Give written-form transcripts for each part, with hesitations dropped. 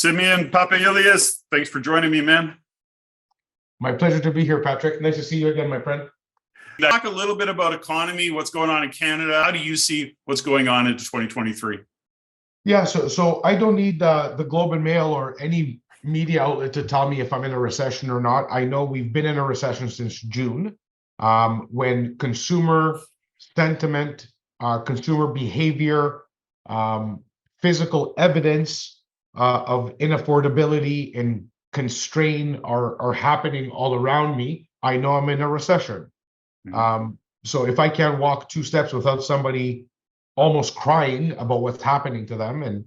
Simeon Papailias, thanks for joining me, man. My pleasure to be here, Patrick. Nice to see you again, my friend. Talk a little bit about economy, what's going on in Canada. How do you see what's going on into 2023? Yeah, so I don't need the Globe and Mail or any media outlet to tell me if I'm in a recession or not. I know we've been in a recession since June, when consumer sentiment, consumer behavior, physical evidence of inaffordability and constraint are happening all around me. I know I'm in a recession. So if I can't walk 2 steps without somebody almost crying about what's happening to them and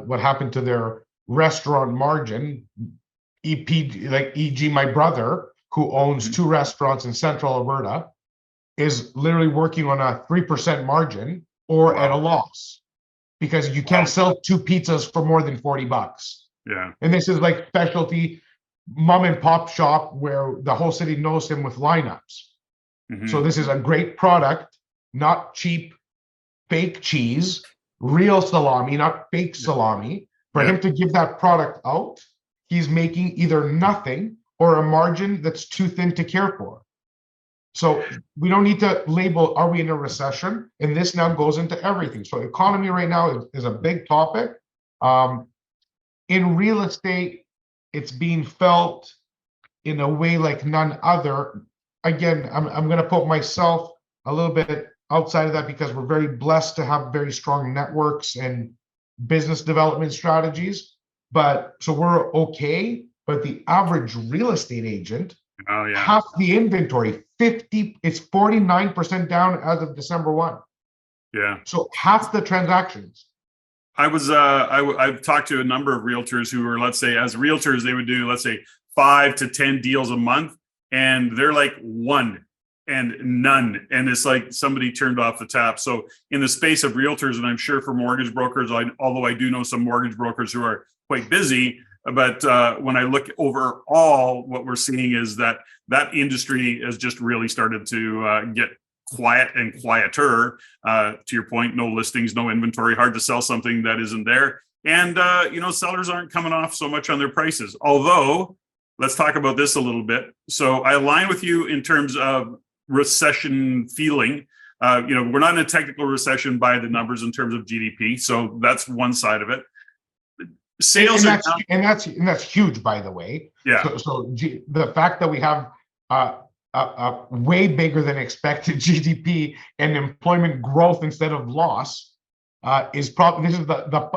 what happened to their restaurant margin, e.g. my brother, who owns 2 restaurants in central Alberta, is literally working on a 3% margin or at a loss because you can't sell 2 pizzas for more than $40. Yeah. And this is like specialty mom and pop shop where the whole city knows him with lineups. So this is a great product, not cheap fake cheese, real salami, not fake salami. For him to give that product out, he's making either nothing or a margin that's too thin to care for. So we don't need to label, are we in a recession? And this now goes into everything. So economy right now is a big topic. In real estate, it's being felt in a way like none other. Again, I'm going to put myself a little bit outside of that because we're very blessed to have very strong networks and business development strategies. But so we're okay. But the average real estate agent, half the inventory, it's 49% down as of December 1. Yeah. So half the transactions. I've talked to a number of realtors who are, let's say, as realtors, they would do, let's say, 5 to 10 deals a month. And they're like 1 and none. And it's like somebody turned off the tap. So in the space of realtors, and I'm sure for mortgage brokers, although I do know some mortgage brokers who are quite busy, but when I look overall, what we're seeing is that industry has just really started to get quiet and quieter. To your point, no listings, no inventory, hard to sell something that isn't there. And, sellers aren't coming off so much on their prices. Although, let's talk about this a little bit. So I align with you in terms of recession feeling. We're not in a technical recession by the numbers in terms of GDP. So that's one side of it. Sales and that's huge, by the way. Yeah. So the fact that we have a way bigger than expected GDP and employment growth instead of loss is probably, this is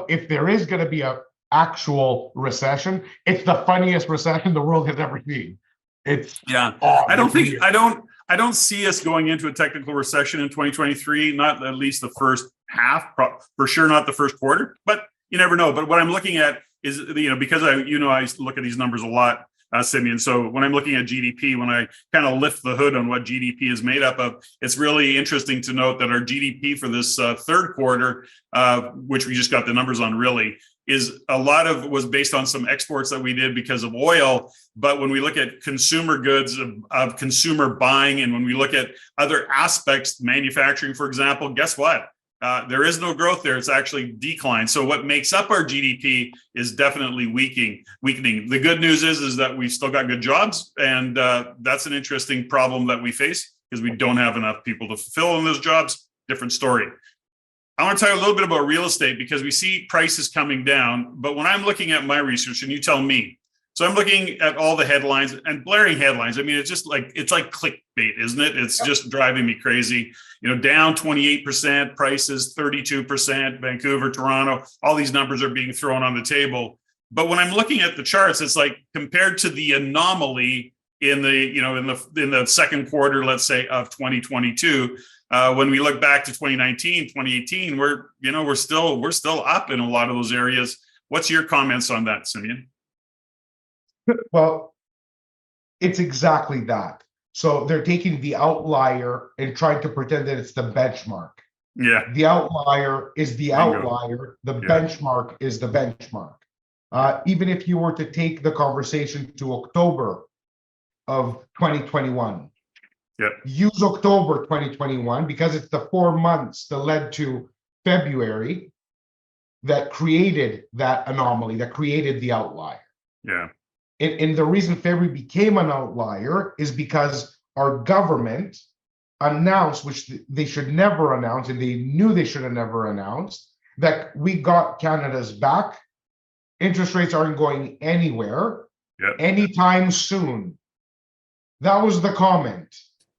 if there is going to be a actual recession, it's the funniest recession the world has ever seen. It's I don't see us going into a technical recession in 2023, not at least the first half, for sure not the first quarter, but you never know. But what I'm looking at is, because I look at these numbers a lot, Simeon. So when I'm looking at GDP, when I kind of lift the hood on what GDP is made up of, it's really interesting to note that our GDP for this third quarter, which we just got the numbers on really, is a lot of was based on some exports that we did because of oil. But when we look at consumer goods of consumer buying, and when we look at other aspects, manufacturing, for example, guess what? There is no growth there. It's actually declined. So what makes up our GDP is definitely weakening. The good news is that we've still got good jobs. And that's an interesting problem that we face because we don't have enough people to fulfill in those jobs. Different story. I want to tell you a little bit about real estate because we see prices coming down. But when I'm looking at my research, and you tell me, so I'm looking at all the headlines and blaring headlines. I mean, it's like clickbait, isn't it? It's just driving me crazy. Down 28%, prices 32%, Vancouver, Toronto, all these numbers are being thrown on the table. But when I'm looking at the charts, it's like compared to the anomaly in the second quarter, let's say, of 2022. When we look back to 2019, 2018, we're still up in a lot of those areas. What's your comments on that, Simeon? Well, it's exactly that. So they're taking the outlier and trying to pretend that it's the benchmark. Yeah. The outlier is the outlier. The benchmark is the benchmark. Even if you were to take the conversation to October of 2021, use October 2021 because it's the 4 months that led to February. that created that anomaly, that created the outlier. Yeah. And the reason February became an outlier is because our government announced, which they should never announce, and they knew they should have never announced, that we got Canada's back. Interest rates aren't going anywhere anytime soon. That was the comment.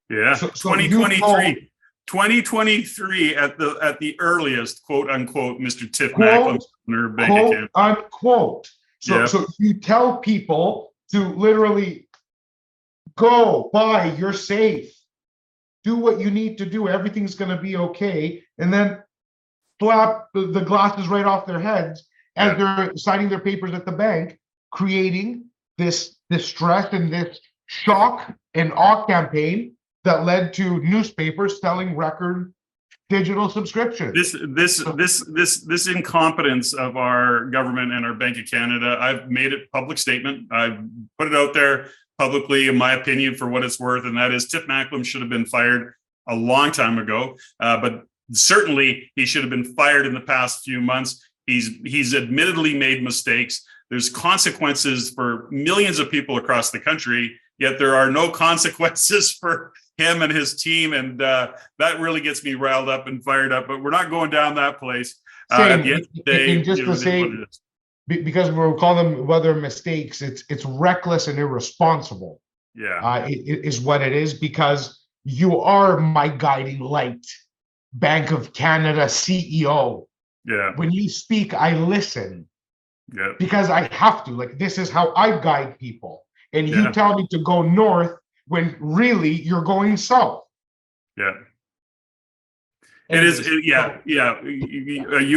Yeah. So 2023. 2023 at the earliest, quote unquote, Mr. Tiff Macklem, Bank of Canada. Unquote. So you tell people to literally go buy, you're safe, do what you need to do, everything's going to be okay, and then slap the glasses right off their heads as they're signing their papers at the bank, creating this stress and this shock and awe campaign that led to newspapers selling record digital subscriptions. This incompetence of our government and our Bank of Canada, I've made it public statement. I've put it out there publicly, in my opinion, for what it's worth, and that is Tiff Macklem should have been fired a long time ago, but certainly he should have been fired in the past few months. He's admittedly made mistakes. There's consequences for millions of people across the country, yet there are no consequences for him and his team, and that really gets me riled up and fired up. But we're not going down that place. At the end of the day, and just to say, because we'll call them whether mistakes, it's reckless and irresponsible. Yeah, it is what it is, because you are my guiding light, Bank of Canada CEO. Yeah. When you speak, I listen. Yeah. Because I have to. Like, this is how I guide people. And you tell me to go north when really you're going south. Yeah. It is. You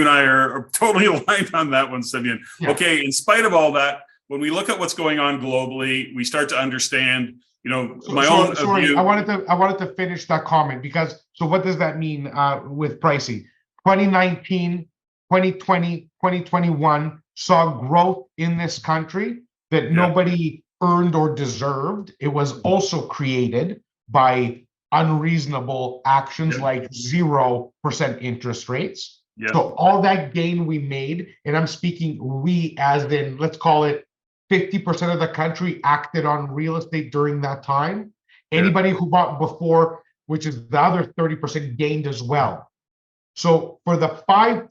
and I are totally aligned on that one, Simeon. Yeah. Okay. In spite of all that, when we look at what's going on globally, we start to understand, Sorry, I wanted to finish that comment, because so what does that mean with pricing? 2019, 2020, 2021 saw growth in this country that nobody earned or deserved. It was also created by unreasonable actions like 0% interest rates. So all that gain we made, and I'm speaking we as in, let's call it 50% of the country acted on real estate during that time. Anybody who bought before, which is the other 30%, gained as well. So for the 5%,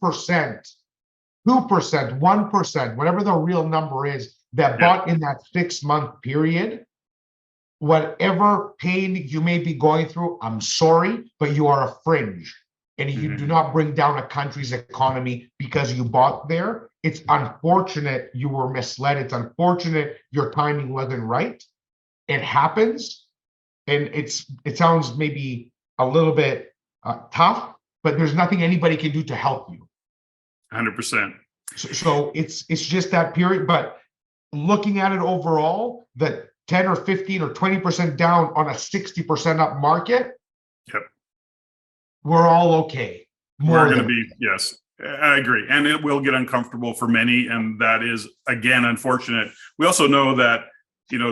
2%, 1%, whatever the real number is, that bought in that 6-month period, whatever pain you may be going through, I'm sorry, but you are a fringe. And you do not bring down a country's economy because you bought there. It's unfortunate you were misled. It's unfortunate your timing wasn't right. It happens. And it sounds maybe a little bit tough, but there's nothing anybody can do to help you. 100%. So it's just that period. But looking at it overall, that 10 or 15 or 20% down on a 60% up market, we're all okay. We're going to be, yes, I agree. And it will get uncomfortable for many. And that is, again, unfortunate. We also know that,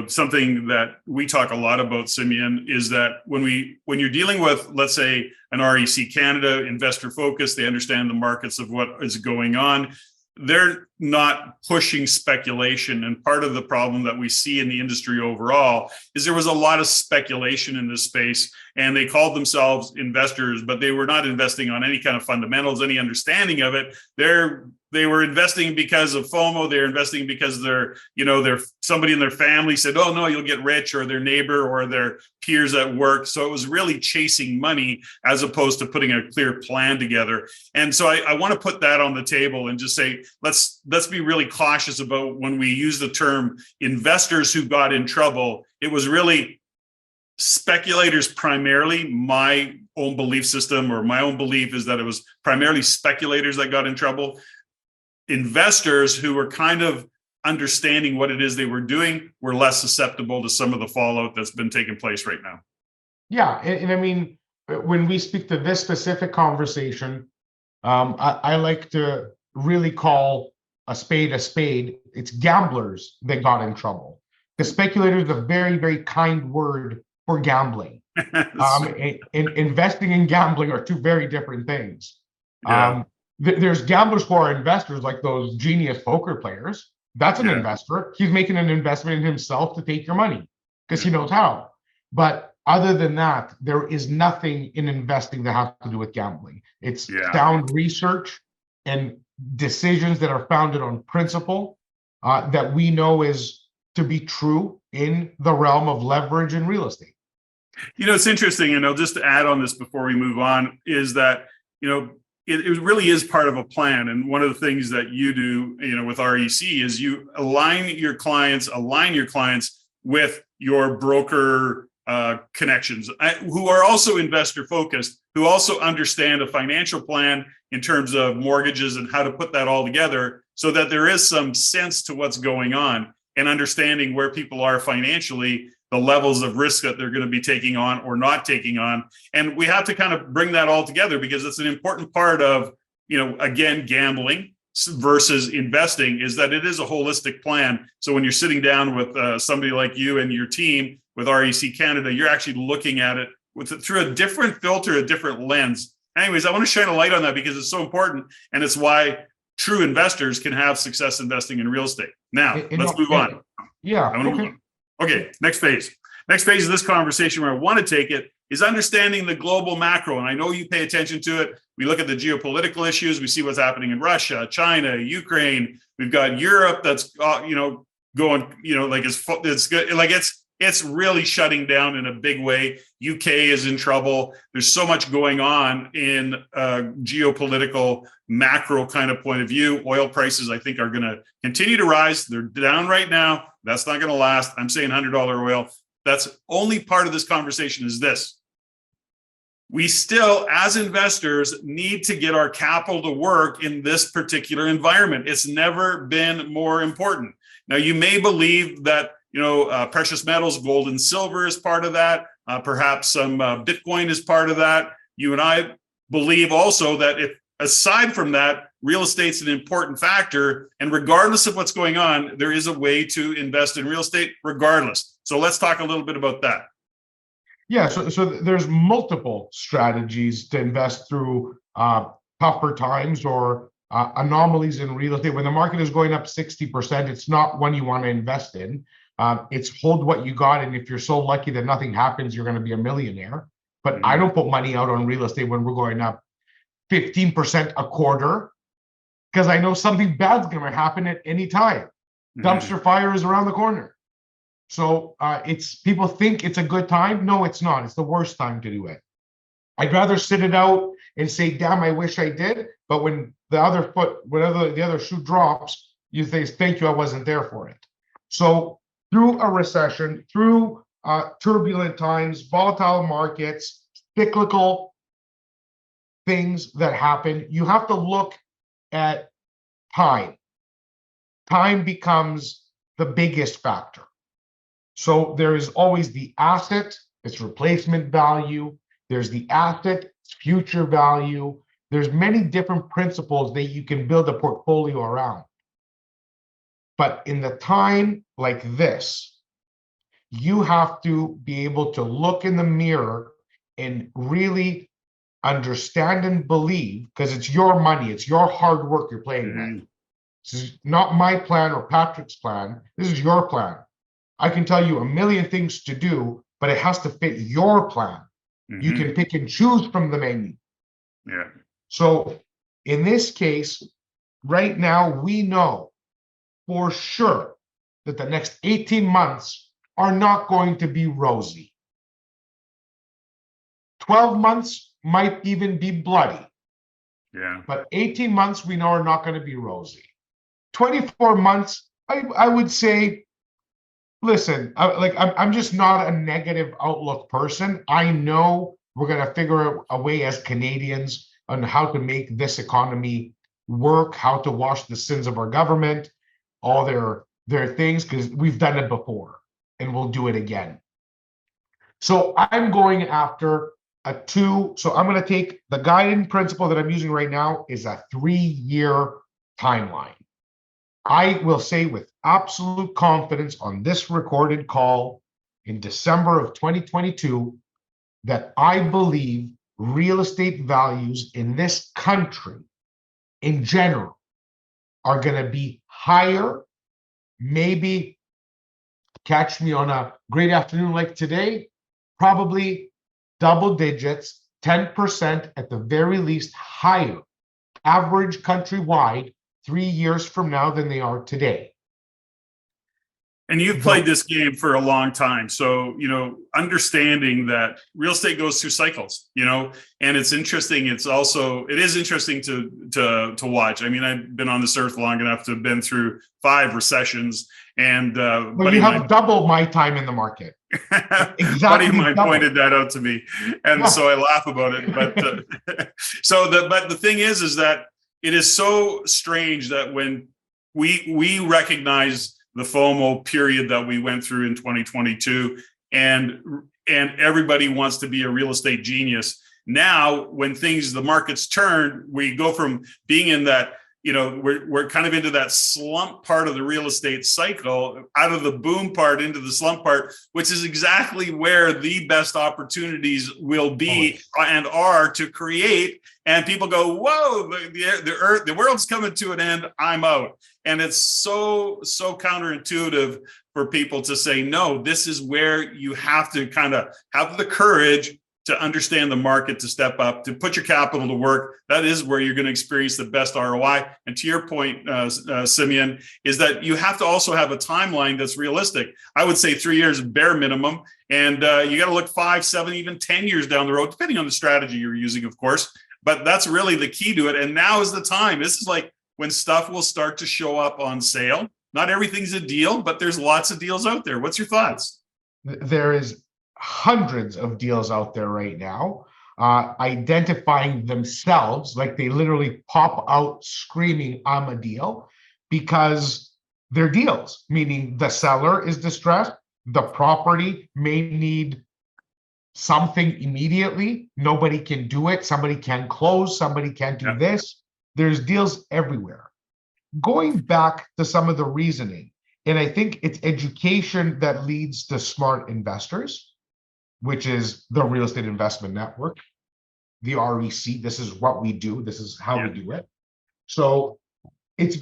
something that we talk a lot about, Simeon, is that when you're dealing with, let's say, an REC Canada investor focus, they understand the markets of what is going on. They're not pushing speculation. And part of the problem that we see in the industry overall is there was a lot of speculation in this space, and they called themselves investors, but they were not investing on any kind of fundamentals, any understanding of it. They were investing because of FOMO. They're investing because they're somebody in their family said, "Oh no, you'll get rich," or their neighbor or their peers at work. So it was really chasing money as opposed to putting a clear plan together. And so I want to put that on the table and just say, let's be really cautious about when we use the term investors who got in trouble. It was really speculators primarily. My own belief system, or my own belief, is that it was primarily speculators that got in trouble. Investors who were kind of understanding what it is they were doing were less susceptible to some of the fallout that's been taking place right now. Yeah. And I mean, when we speak to this specific conversation, I like to really call a spade. It's gamblers that got in trouble. The speculator is a very, very kind word for gambling. Investing and gambling are two very different things. There's gamblers who are investors, like those genius poker players. That's an investor. He's making an investment in himself to take your money because he knows how. But other than that, there is nothing in investing that has to do with gambling. It's sound research and decisions that are founded on principle that we know is to be true in the realm of leverage and real estate. It's interesting, and I'll just add on this before we move on, is that, it really is part of a plan. And one of the things that you do, with REC is you align your clients with your broker connections who are also investor focused, who also understand a financial plan in terms of mortgages and how to put that all together so that there is some sense to what's going on and understanding where people are financially, the levels of risk that they're going to be taking on or not taking on. And we have to kind of bring that all together because it's an important part of, again, gambling versus investing, is that it is a holistic plan. So when you're sitting down with somebody like you and your team with REC Canada, you're actually looking at it through a different filter, a different lens. Anyways, I want to shine a light on that because it's so important. And it's why true investors can have success investing in real estate. Now, let's move on. Yeah. I want to move on. Okay, next phase. Next phase of this conversation where I want to take it is understanding the global macro. And I know you pay attention to it. We look at the geopolitical issues. We see what's happening in Russia, China, Ukraine. We've got Europe that's, going, like it's good. Like it's really shutting down in a big way. UK is in trouble. There's so much going on in geopolitical macro kind of point of view. Oil prices, I think, are going to continue to rise. They're down right now. That's not going to last. I'm saying $100 oil. That's only part of this conversation is this. We still, as investors, need to get our capital to work in this particular environment. It's never been more important. Now, you may believe that, precious metals, gold and silver is part of that. Perhaps some Bitcoin is part of that. You and I believe also that if, aside from that, real estate's an important factor. And regardless of what's going on, there is a way to invest in real estate regardless. So let's talk a little bit about that. Yeah, so there's multiple strategies to invest through tougher times or anomalies in real estate. When the market is going up 60%, it's not one you want to invest in. It's hold what you got. And if you're so lucky that nothing happens, you're going to be a millionaire. But I don't put money out on real estate when we're going up 15% a quarter, because I know something bad's going to happen at any time. Dumpster fire is around the corner. So people think it's a good time. No, it's not. It's the worst time to do it. I'd rather sit it out and say, damn, I wish I did. But when the other shoe drops, you say, thank you, I wasn't there for it. So through a recession, through turbulent times, volatile markets, cyclical things that happen, you have to look at time. Time becomes the biggest factor. So there is always the asset, its replacement value. There's the asset, its future value. There's many different principles that you can build a portfolio around. But in the time like this, you have to be able to look in the mirror and really understand and believe, because it's your money, it's your hard work you're playing with. This is not my plan or Patrick's plan. This is your plan. I can tell you a million things to do, but it has to fit your plan. You can pick and choose from the menu. Yeah. So in this case, right now, we know for sure that the next 18 months are not going to be rosy. 12 months might even be bloody. Yeah. But 18 months we know are not going to be rosy. 24 months, I would say, listen, I'm just not a negative outlook person. I know we're going to figure a way as Canadians on how to make this economy work, how to wash the sins of our government, all their things, because we've done it before and we'll do it again. So I'm going after so I'm going to take the guiding principle that I'm using right now is a 3-year timeline. I will say with absolute confidence on this recorded call in December of 2022 that I believe real estate values in this country in general are going to be higher, maybe catch me on a great afternoon like today, probably double digits, 10% at the very least higher, average countrywide 3 years from now than they are today. And you've played this game for a long time. So, understanding that real estate goes through cycles, and it's interesting. It is interesting to watch. I mean, I've been on this earth long enough to have been through 5 recessions. And well, you have double my time in the market. Exactly. Buddy of mine pointed that out to me. And so I laugh about it. But but the thing is that it is so strange that when we recognize the FOMO period that we went through in 2022, and everybody wants to be a real estate genius. Now, when the markets turn, we go from being in that, we're kind of into that slump part of the real estate cycle, out of the boom part into the slump part, which is exactly where the best opportunities will be and are to create. And people go, whoa, the world's coming to an end. I'm out. And it's so counterintuitive for people to say, no, this is where you have to kind of have the courage to understand the market, to step up, to put your capital to work. That is where you're going to experience the best ROI. And to your point, Simeon, is that you have to also have a timeline that's realistic. I would say 3 years bare minimum. And you got to look 5, 7, even 10 years down the road, depending on the strategy you're using, of course. But that's really the key to it. And now is the time. This is like when stuff will start to show up on sale. Not everything's a deal, but there's lots of deals out there. What's your thoughts? There is hundreds of deals out there right now, identifying themselves, like they literally pop out screaming, I'm a deal, because they're deals, meaning the seller is distressed, the property may need something immediately, nobody can do it, somebody can close, somebody can't do this. There's deals everywhere. Going back to some of the reasoning, and I think it's education that leads to smart investors, which is the Real Estate Investment Network, the REC. This is what we do. This is how we do it. So it's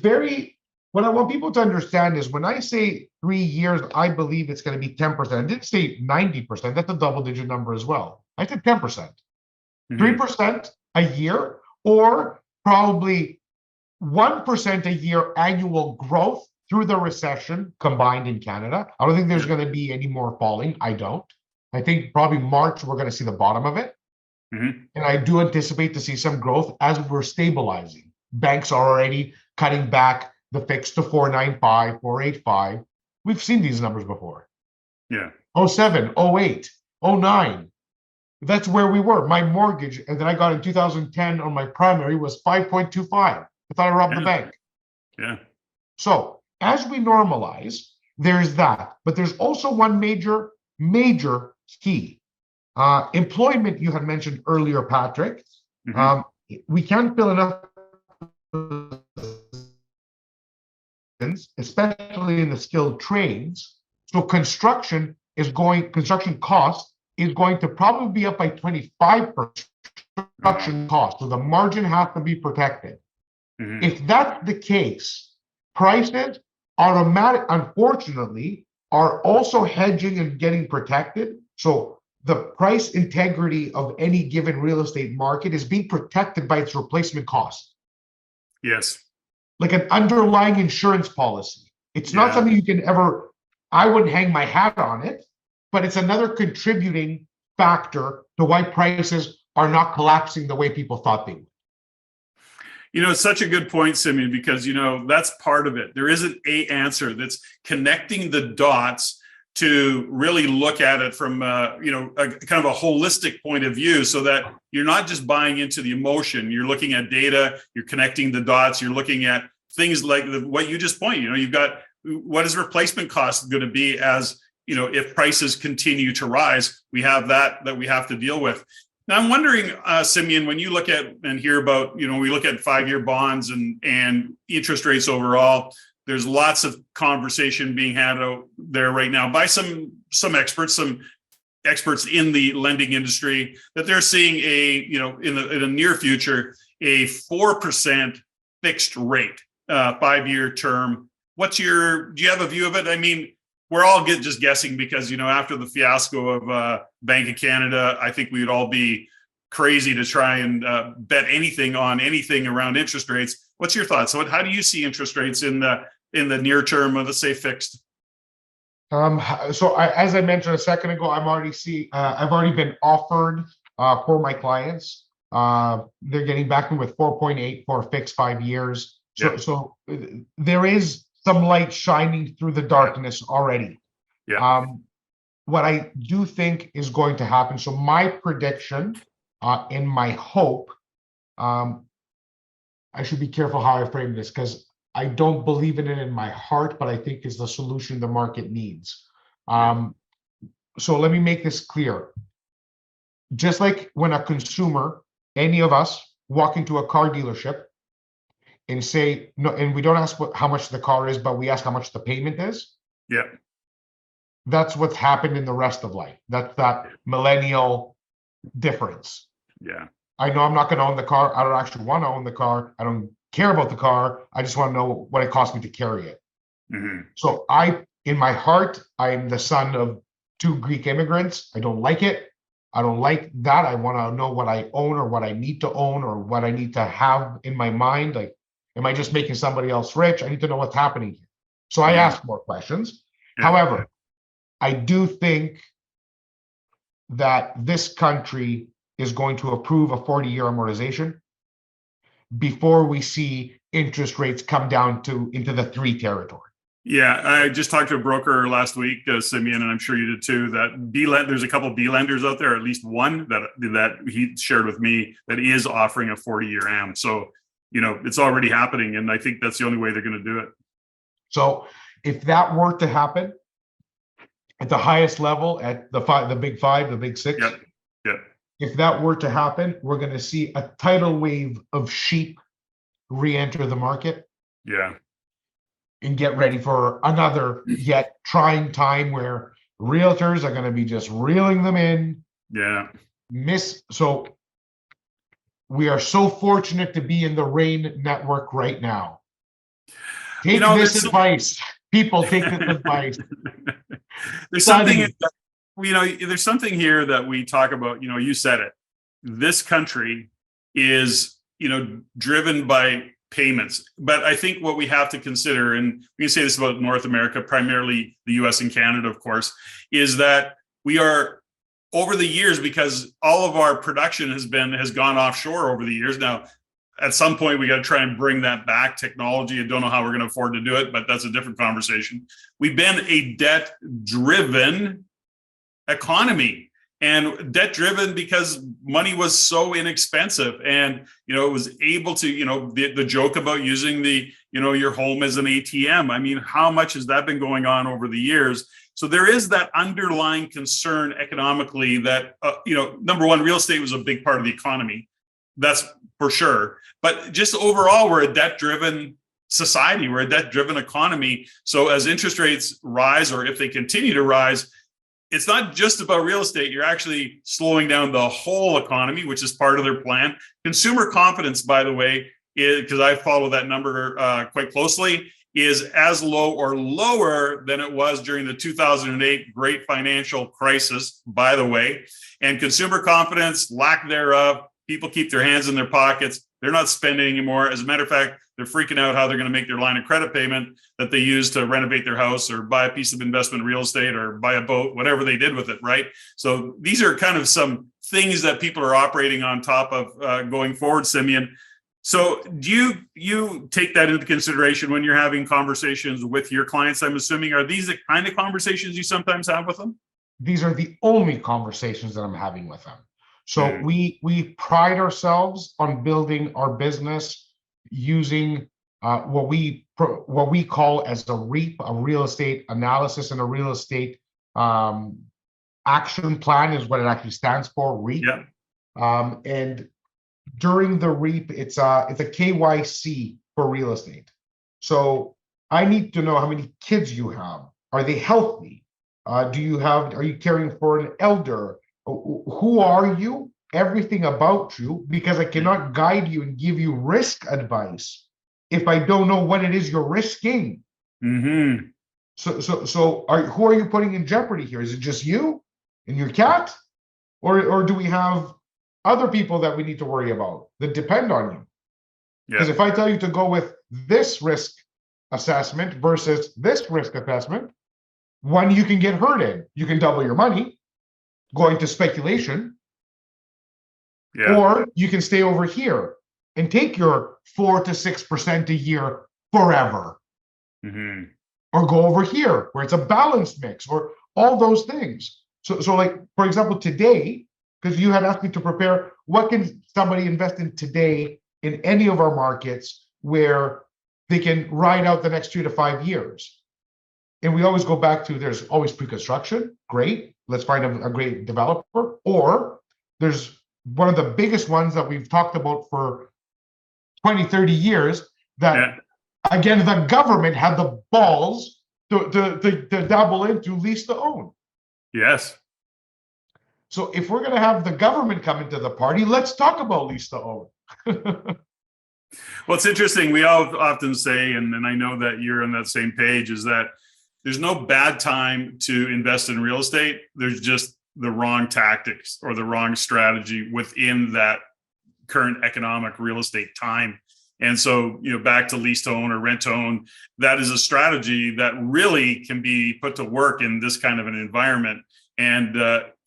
what I want people to understand is when I say 3 years, I believe it's going to be 10%. I didn't say 90%. That's a double-digit number as well. I said 10%. Mm-hmm. 3% a year, or probably 1% a year annual growth through the recession combined in Canada. I don't think there's going to be any more falling. I don't. I think probably March, we're going to see the bottom of it. Mm-hmm. And I do anticipate to see some growth as we're stabilizing. Banks are already cutting back the fixed to 4.95, 4.85. We've seen these numbers before. Yeah. 07, 08, 09. That's where we were. My mortgage, and then I got in 2010 on my primary, was 5.25. I thought I robbed the bank. Yeah. So as we normalize, there's that. But there's also one major key. Employment, you had mentioned earlier, Patrick. Mm-hmm. We can't fill enough, especially in the skilled trades. So construction cost is going to probably be up by 25% construction cost. So the margin has to be protected. Mm-hmm. If that's the case, prices unfortunately, are also hedging and getting protected. So the price integrity of any given real estate market is being protected by its replacement cost. Yes. Like an underlying insurance policy. It's not something you can I wouldn't hang my hat on it, but it's another contributing factor to why prices are not collapsing the way people thought they would. It's such a good point, Simeon, because, that's part of it. There isn't an answer that's connecting the dots to really look at it from, a kind of a holistic point of view, so that you're not just buying into the emotion. You're looking at data, you're connecting the dots, you're looking at things like what you just pointed. You've got, what is replacement cost going to be as, if prices continue to rise? We have that we have to deal with. Now, I'm wondering, Simeon, when you look at and hear about, we look at 5-year bonds and interest rates overall, there's lots of conversation being had out there right now by some experts in the lending industry, that they're seeing in the near future, a 4% fixed rate, 5-year term. Do you have a view of it? I mean, we're all just guessing because, after the fiasco of Bank of Canada, I think we would all be crazy to try and bet anything on anything around interest rates. What's your thoughts? So how do you see interest rates in the near term, let's say fixed? As I mentioned a second ago, I've already been offered for my clients. They're getting back with 4.8 for a fixed 5 years. So there is some light shining through the darkness already. What I do think is going to happen. So my prediction and my hope, I should be careful how I frame this because I don't believe in it in my heart, but I think is the solution the market needs. So let me make this clear. Just like when a consumer, any of us, walk into a car dealership and say, no, and we don't ask how much the car is, but we ask how much the payment is. That's what's happened in the rest of life. That's that millennial difference. I know I'm not going to own the car. I don't actually want to own the car. I don't care about the car. I just want to know what it costs me to carry it. So in my heart, I'm the son of 2 Greek immigrants. I don't like it. I don't like that. I want to know what I own or what I need to own or what I need to have in my mind. Like, am I just making somebody else rich? I need to know what's happening here. So I ask more questions. However, I do think that this country is going to approve a 40-year amortization before we see interest rates come down into the 3 territory. I just talked to a broker last week, Simeon, and I'm sure you did too, that there's a couple of B lenders out there, at least one that he shared with me that is offering a 40-year AM. So, it's already happening. And I think that's the only way they're going to do it. So if that were to happen at the highest level, at the big 5, the big 6, if that were to happen, we're going to see a tidal wave of sheep re-enter the market. And get ready for another yet trying time where realtors are going to be just reeling them in. So we are so fortunate to be in the RAIN network right now. Take this advice. People take this advice. There's something, there's something here that we talk about, you said it. This country is, driven by payments. But I think what we have to consider, and we can say this about North America, primarily the US and Canada, of course, is that we are over the years, because all of our production has gone offshore over the years. Now, at some point, we got to try and bring that back. Technology, I don't know how we're going to afford to do it, but that's a different conversation. We've been a debt-driven economy. And debt driven because money was so inexpensive, and it was able to, the joke about using your home as an ATM. I mean, how much has that been going on over the years? So there is that underlying concern economically that number one, real estate was a big part of the economy, that's for sure. But just overall, we're a debt driven society, we're a debt driven economy. So as interest rates rise, or if they continue to rise, it's not just about real estate. You're actually slowing down the whole economy, which is part of their plan. Consumer confidence, by the way, because I follow that number quite closely, is as low or lower than it was during the 2008 great financial crisis, by the way. And consumer confidence, lack thereof, people keep their hands in their pockets. They're not spending anymore. As a matter of fact, they're freaking out how they're going to make their line of credit payment that they use to renovate their house or buy a piece of investment real estate or buy a boat, whatever they did with it, right? So these are kind of some things that people are operating on top of going forward, Simeon. So do you take that into consideration when you're having conversations with your clients, I'm assuming? Are these the kind of conversations you sometimes have with them? These are the only conversations that I'm having with them. So we pride ourselves on building our business using what we call as a REAP, a real estate analysis and a real estate action plan is what it actually stands for, REAP. And during the REAP, it's a KYC for real estate. So I need to know how many kids you have. Are they healthy? Are you caring for an elder? Who are you? Everything about you, because I cannot guide you and give you risk advice if I don't know what it is you're risking? Mm-hmm. Who are you putting in jeopardy here? Is it just you and your cat? Or do we have other people that we need to worry about that depend on you? Because if I tell you to go with this risk assessment versus this risk assessment, one you can get hurt in. You can double your money going to speculation, or you can stay over here and take your 4 to 6% a year forever. Mm-hmm. Or go over here where it's a balanced mix, or all those things. So like, for example, today, because you had asked me to prepare, what can somebody invest in today in any of our markets where they can ride out the next 2 to 5 years? And we always go back to, there's always pre-construction. Great. Let's find a great developer. Or there's one of the biggest ones that we've talked about for 20, 30 years that, again, the government had the balls to dabble into lease-to-own. Yes. So if we're going to have the government come into the party, let's talk about lease-to-own. Well, it's interesting. We all often say, and I know that you're on that same page, is that there's no bad time to invest in real estate. There's just the wrong tactics or the wrong strategy within that current economic real estate time. And so, back to lease to own or rent to own, that is a strategy that really can be put to work in this kind of an environment. And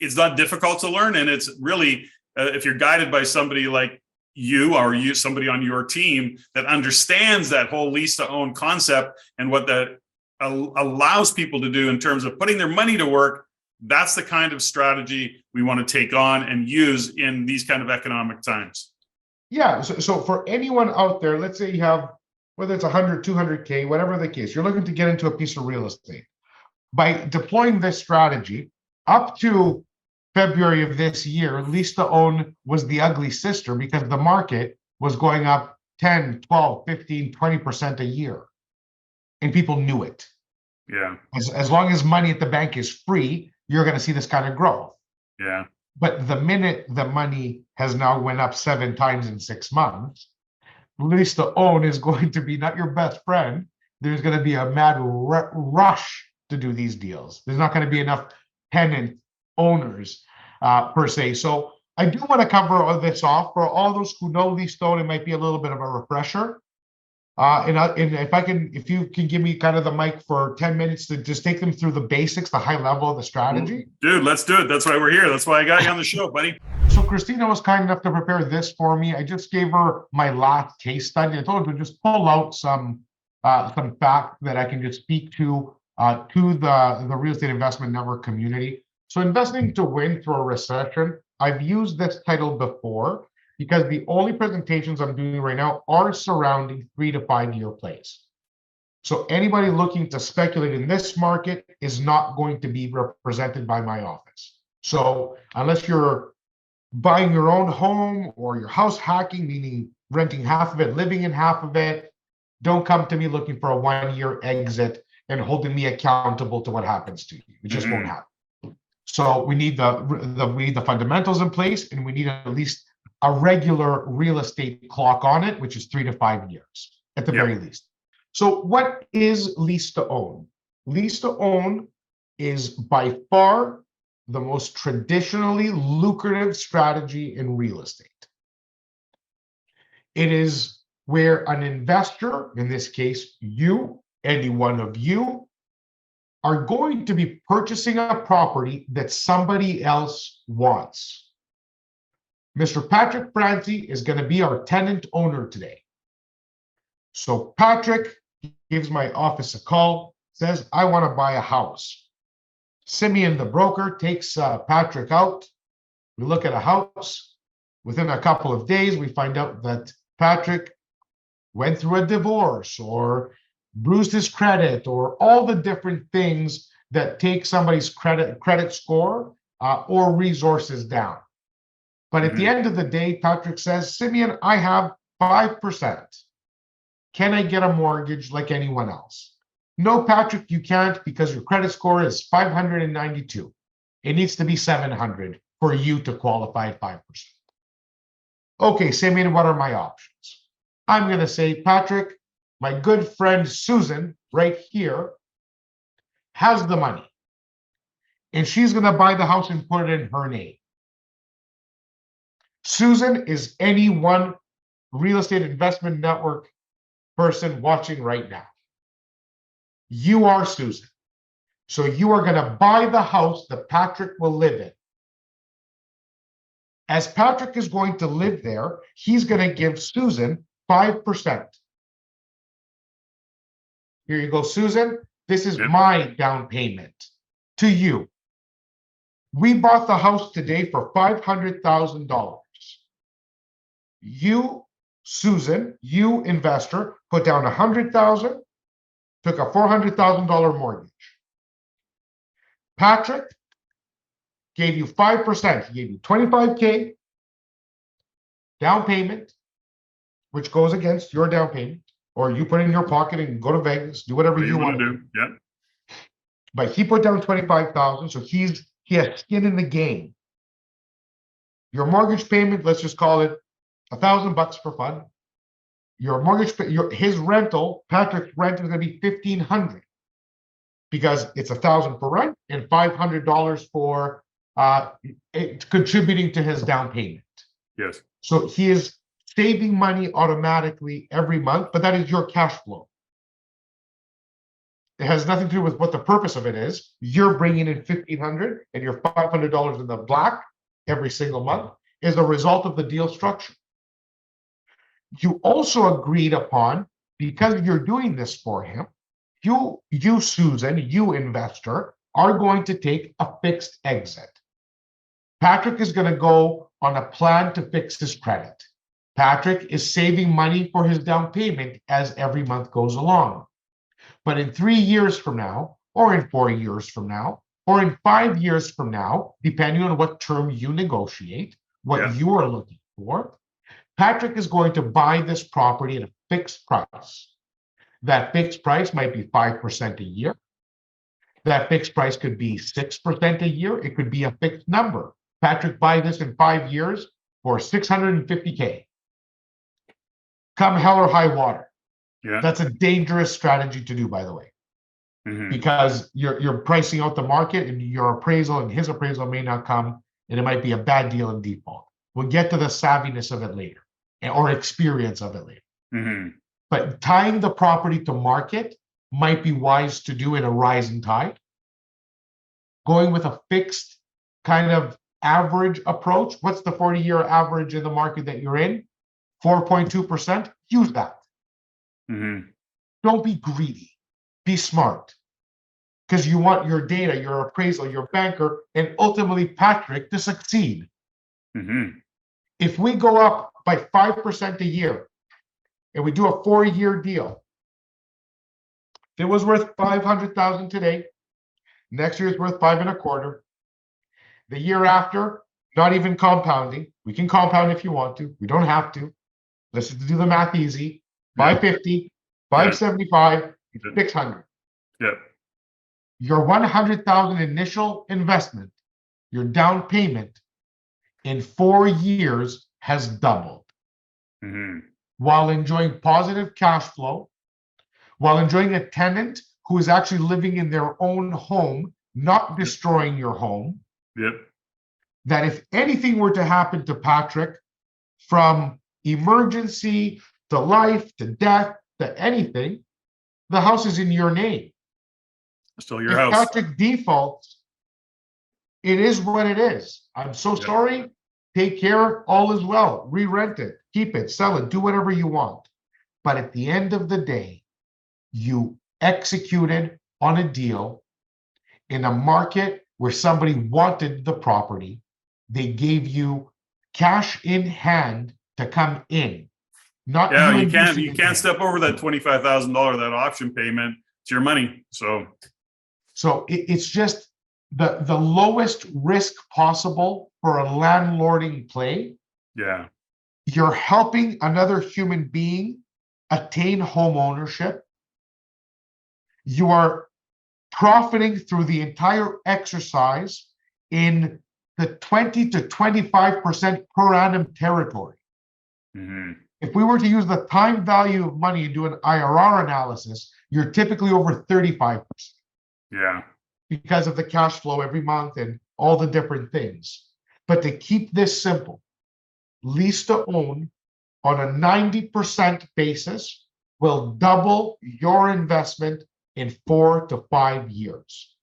it's not difficult to learn. And it's really, if you're guided by somebody like you or somebody on your team that understands that whole lease to own concept and what that allows people to do in terms of putting their money to work, that's the kind of strategy we want to take on and use in these kind of economic times. Yeah. So for anyone out there, let's say you have, whether it's 100, 200K, whatever the case, you're looking to get into a piece of real estate. By deploying this strategy, up to February of this year, lease to own was the ugly sister because the market was going up 10, 12, 15, 20% a year. And people knew it. Yeah. As long as money at the bank is free, you're going to see this kind of growth. Yeah. But the minute the money has now went up 7 times in 6 months, lease to own is going to be not your best friend. There's going to be a mad rush to do these deals. There's not going to be enough tenant owners per se. So I do want to cover all this off for all those who know lease to own. It might be a little bit of a refresher. And if you can give me kind of the mic for 10 minutes to just take them through the basics, the high level of the strategy. Dude, let's do it. That's why we're here. That's why I got you on the show, buddy. So Christina was kind enough to prepare this for me. I just gave her my last case study. I told her to just pull out some facts that I can just speak to the Real Estate Investment Network community. So investing to win through a recession, I've used this title before, because the only presentations I'm doing right now are surrounding 3 to 5 year plays. So anybody looking to speculate in this market is not going to be represented by my office. So unless you're buying your own home or your house hacking, meaning renting half of it, living in half of it, don't come to me looking for a 1 year exit and holding me accountable to what happens to you. It just won't happen. So we need the fundamentals in place, and we need at least a regular real estate clock on it, which is 3 to 5 years at the very least. So what is lease to own? Lease to own is by far the most traditionally lucrative strategy in real estate. It is where an investor, in this case, you, any one of you, are going to be purchasing a property that somebody else wants. Mr. Patrick Francey is going to be our tenant owner today. So Patrick gives my office a call, says, I want to buy a house. Simeon, the broker, takes Patrick out. We look at a house. Within a couple of days, we find out that Patrick went through a divorce or bruised his credit or all the different things that take somebody's credit score or resources down. But at the end of the day, Patrick says, Simeon, I have 5%. Can I get a mortgage like anyone else? No, Patrick, you can't, because your credit score is 592. It needs to be 700 for you to qualify at 5%. Okay, Simeon, what are my options? I'm going to say, Patrick, my good friend Susan, right here, has the money. And she's going to buy the house and put it in her name. Susan is any one real estate investment network person watching right now. You are Susan. So you are going to buy the house that Patrick will live in. As Patrick is going to live there, he's going to give Susan 5%. Here you go, Susan. This is my down payment to you. We bought the house today for $500,000. You, Susan, you investor, put down $100,000, took a $400,000 mortgage. Patrick gave you 5%. He gave you $25K down payment, which goes against your down payment, or you put it in your pocket and go to Vegas, do whatever you want to do. Yeah. But he put down $25,000, so he has skin in the game. Your mortgage payment, let's just call it $1,000 for fun. Your mortgage, his rental, Patrick's rent is going to be $1,500 because it's $1,000 for rent and $500 for contributing to his down payment. Yes. So he is saving money automatically every month, but that is your cash flow. It has nothing to do with what the purpose of it is. You're bringing in $1,500 and you're $500 in the black every single month is a result of the deal structure. You also agreed upon, because you're doing this for him, you Susan, you investor, are going to take a fixed exit. Patrick is going to go on a plan to fix his credit. Patrick is saving money for his down payment as every month goes along. But in 3 years from now, or in 4 years from now, or in 5 years from now, depending on what term you negotiate, what you are looking for, Patrick is going to buy this property at a fixed price. That fixed price might be 5% a year. That fixed price could be 6% a year. It could be a fixed number. Patrick buy this in 5 years for $650K. Come hell or high water. Yeah. That's a dangerous strategy to do, by the way, because you're pricing out the market, and your appraisal and his appraisal may not come, and it might be a bad deal in default. We'll get to the savviness of it later, or experience of it later. But tying the property to market might be wise to do in a rising tide. Going with a fixed kind of average approach. What's the 40-year average in the market that you're in? 4.2%. Use that. Don't be greedy. Be smart. Because you want your data, your appraisal, your banker, and ultimately Patrick to succeed. If we go up by 5% a year and we do a 4-year deal, if it was worth $500,000 today, next year it's worth 5.25. The year after, not even compounding. We can compound if you want to. We don't have to. Let's just do the math easy. 550, 575, 600. Yeah. Your $100,000 initial investment, your down payment in 4 years has doubled. While enjoying positive cash flow, while enjoying a tenant who is actually living in their own home, not destroying your home. That if anything were to happen to Patrick, from emergency to life to death to anything, the house is in your name. Still your if house. Patrick defaults, it is what it is. I'm so sorry. Take care. All is well. Re-rent it. Keep it. Sell it. Do whatever you want. But at the end of the day, you executed on a deal in a market where somebody wanted the property. They gave you cash in hand to come in. Not you can't step over that $25,000, that option payment. It's your money. So it's just the lowest risk possible for a landlording play. Yeah. You're helping another human being attain home ownership. You are profiting through the entire exercise in the 20 to 25% per annum territory. If we were to use the time value of money and do an IRR analysis, you're typically over 35% Yeah. because of the cash flow every month and all the different things. But to keep this simple, lease to own on a 90% basis will double your investment in 4 to 5 years.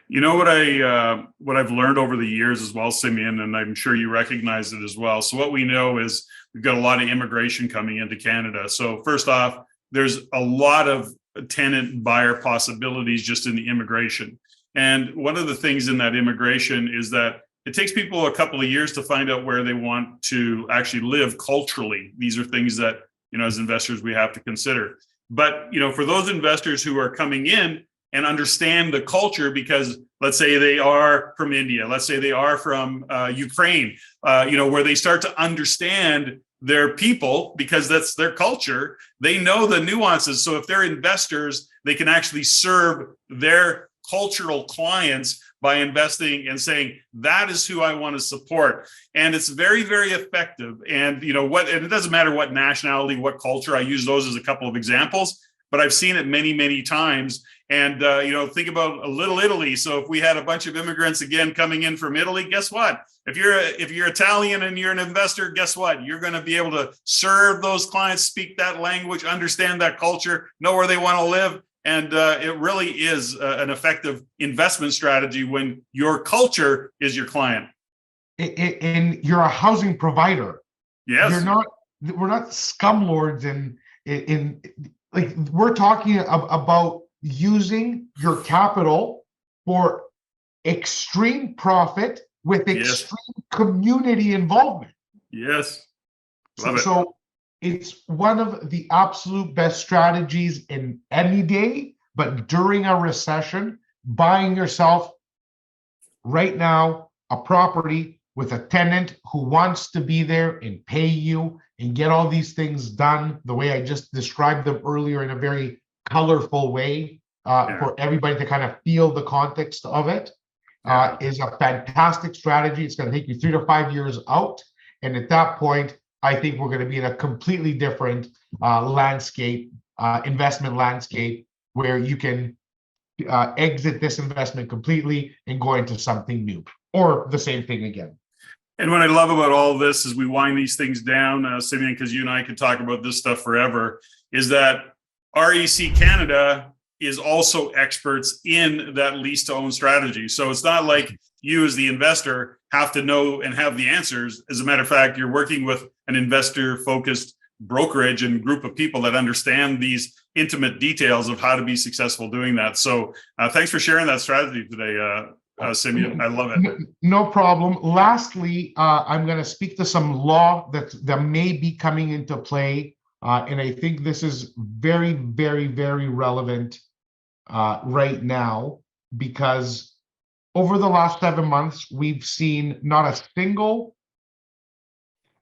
You know what I've learned over the years as well, Simeon, and I'm sure you recognize it as well. So what we know is we've got a lot of immigration coming into Canada. So first off, there's a lot of tenant buyer possibilities just in the immigration. And one of the things in that immigration is that it takes people a couple of years to find out where they want to actually live culturally. These are things that, as investors, we have to consider. But, for those investors who are coming in and understand the culture, because let's say they are from India, let's say they are from Ukraine, where they start to understand their people because that's their culture, they know the nuances. So if they're investors, they can actually serve their cultural clients by investing and saying, that is who I want to support. And it's very, very effective. And and it doesn't matter what nationality, what culture, I use those as a couple of examples, but I've seen it many, many times. And, think about a little Italy. So if we had a bunch of immigrants again coming in from Italy, guess what? If you're Italian and you're an investor, guess what? You're going to be able to serve those clients, speak that language, understand that culture, know where they want to live. And it really is an effective investment strategy when your culture is your client. And you're a housing provider. Yes. We're not scumlords in like, we're talking about using your capital for extreme profit with extreme community involvement. Yes. Love it. So it's one of the absolute best strategies in any day, but during a recession, buying yourself right now a property with a tenant who wants to be there and pay you and get all these things done the way I just described them earlier in a very colorful way for everybody to kind of feel the context of it is a fantastic strategy. It's going to take you 3 to 5 years out. And at that point, I think we're going to be in a completely different landscape, investment landscape, where you can exit this investment completely and go into something new or the same thing again. And what I love about all of this is we wind these things down, Simeon, because you and I could talk about this stuff forever, is that REC Canada is also experts in that lease to own strategy. So it's not like you as the investor have to know and have the answers. As a matter of fact, you're working with an investor focused brokerage and group of people that understand these intimate details of how to be successful doing that. So thanks for sharing that strategy today, Simeon. I love it. No problem. Lastly, I'm going to speak to some law that may be coming into play. And I think this is very, very, very relevant right now, because over the last 7 months, we've seen not a single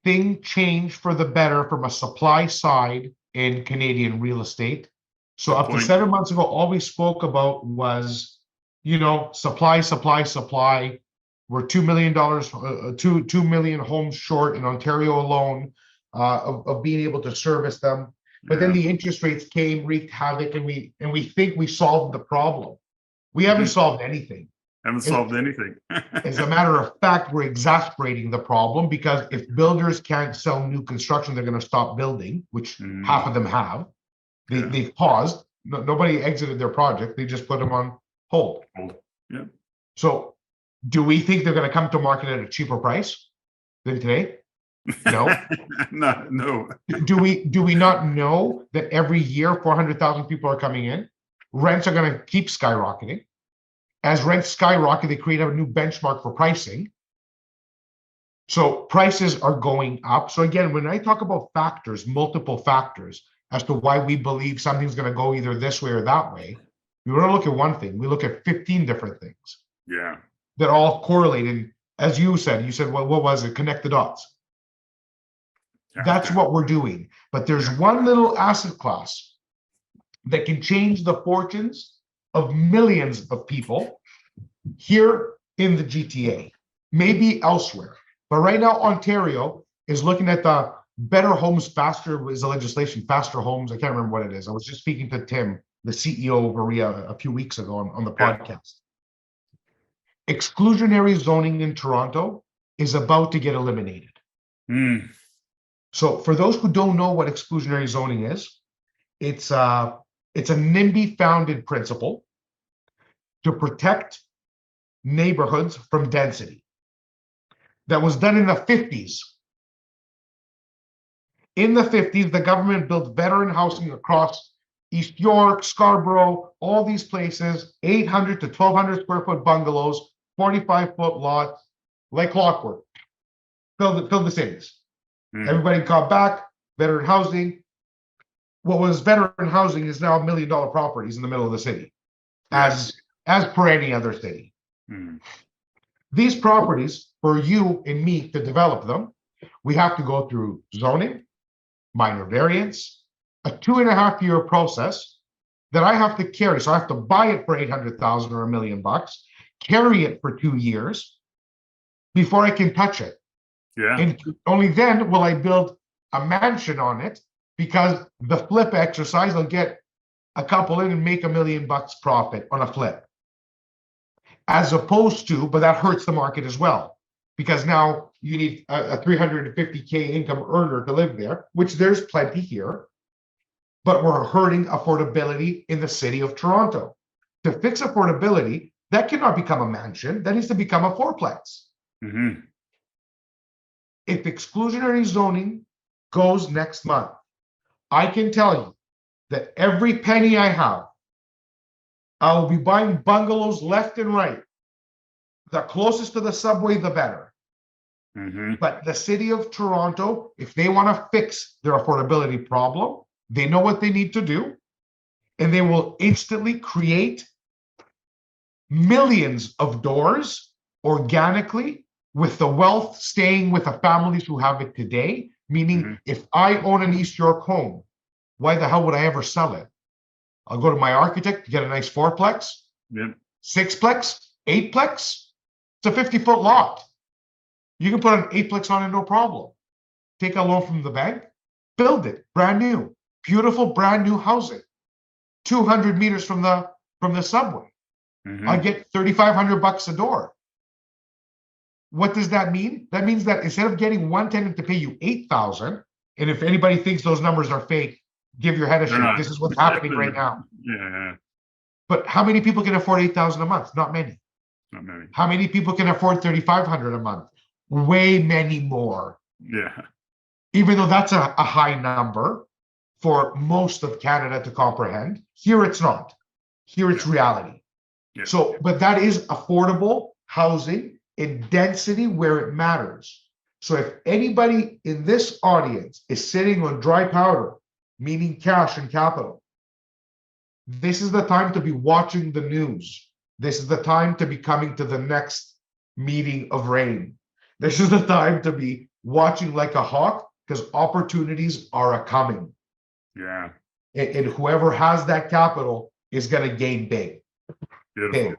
thing change for the better from a supply side in Canadian real estate. So up to 7 months ago, all we spoke about was, supply. We're $2 million, 2 million homes short in Ontario alone of being able to service them. But then the interest rates came, wreaked havoc, and we think we solved the problem. We haven't solved anything. As a matter of fact, we're exacerbating the problem, because if builders can't sell new construction, they're going to stop building, which half of them have. They've paused. Nobody exited their project. They just put them on hold. Yeah. So do we think they're going to come to market at a cheaper price than today? No. No. Do we not know that every year 400,000 people are coming in? Rents are going to keep skyrocketing. As rents skyrocket, they create a new benchmark for pricing. So prices are going up. So again, when I talk about factors, multiple factors as to why we believe something's going to go either this way or that way, we don't look at one thing. We look at 15 different things. Yeah. That all correlate. And as you said, well, what was it? Connect the dots. That's what we're doing. But there's one little asset class that can change the fortunes of millions of people here in the GTA, maybe elsewhere. But right now, Ontario is looking at the Better Homes Faster is a legislation, Faster Homes. I can't remember what it is. I was just speaking to Tim, the CEO of Maria, a few weeks ago on the podcast. Exclusionary zoning in Toronto is about to get eliminated. So for those who don't know what exclusionary zoning is, it's a NIMBY-founded principle to protect neighborhoods from density. That was done in the 50s. In the 50s, the government built veteran housing across East York, Scarborough, all these places, 800 to 1,200 square foot bungalows, 45-foot lots, like clockwork. Filled the cities. Everybody got back, veteran housing. What was veteran housing is now $1 million properties in the middle of the city, as per any other city. These properties, for you and me to develop them, we have to go through zoning, minor variance, a 2.5-year process that I have to carry. So I have to buy it for $800,000 or $1 million, carry it for 2 years before I can touch it. And only then will I build a mansion on it, because the flip exercise, I'll get a couple in and make $1 million profit on a flip. As opposed to, but that hurts the market as well, because now you need a $350K income earner to live there, which there's plenty here, but we're hurting affordability in the city of Toronto. To fix affordability, that cannot become a mansion, that needs to become a fourplex. If exclusionary zoning goes next month, I can tell you that every penny I have, I will be buying bungalows left and right. The closest to the subway, the better. But the city of Toronto, if they want to fix their affordability problem, they know what they need to do, and they will instantly create millions of doors organically, with the wealth staying with the families who have it today. Meaning, if I own an East York home, why the hell would I ever sell it? I'll go to my architect to get a nice fourplex, sixplex, eightplex. It's a 50-foot lot. You can put an eightplex on it, no problem. Take a loan from the bank, build it, brand new, beautiful, brand new housing, 200 meters from the subway. I get $3,500 a door. What does that mean? That means that instead of getting one tenant to pay you $8,000, and if anybody thinks those numbers are fake, give your head a shake. This is what's happening right now. But how many people can afford $8,000 a month? Not many. How many people can afford $3,500 a month? Way many more. Even though that's a high number for most of Canada to comprehend, here it's not. Here it's reality. So, but that is affordable housing in density where it matters. So if anybody in this audience is sitting on dry powder, meaning cash and capital, this is the time to be watching the news. This is the time to be coming to the next meeting of RAIN. This is the time to be watching like a hawk, because opportunities are a-coming. And whoever has that capital is going to gain big. Beautiful.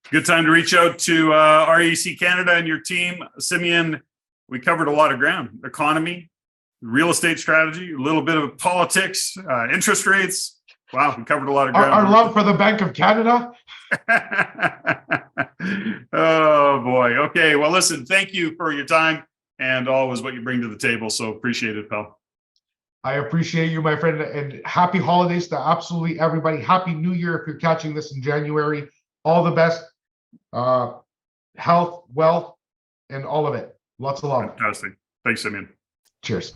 Good time to reach out to REC Canada and your team. Simeon, we covered a lot of ground. Economy, real estate strategy, a little bit of politics, interest rates. Wow, we covered a lot of ground. Our love for the Bank of Canada. Oh, boy. Okay, well, listen, thank you for your time and always what you bring to the table. So appreciate it, pal. I appreciate you, my friend, and happy holidays to absolutely everybody. Happy New Year if you're catching this in January. All the best. Health, wealth, and all of it. Lots of love. Fantastic. Thanks, Simeon. Cheers.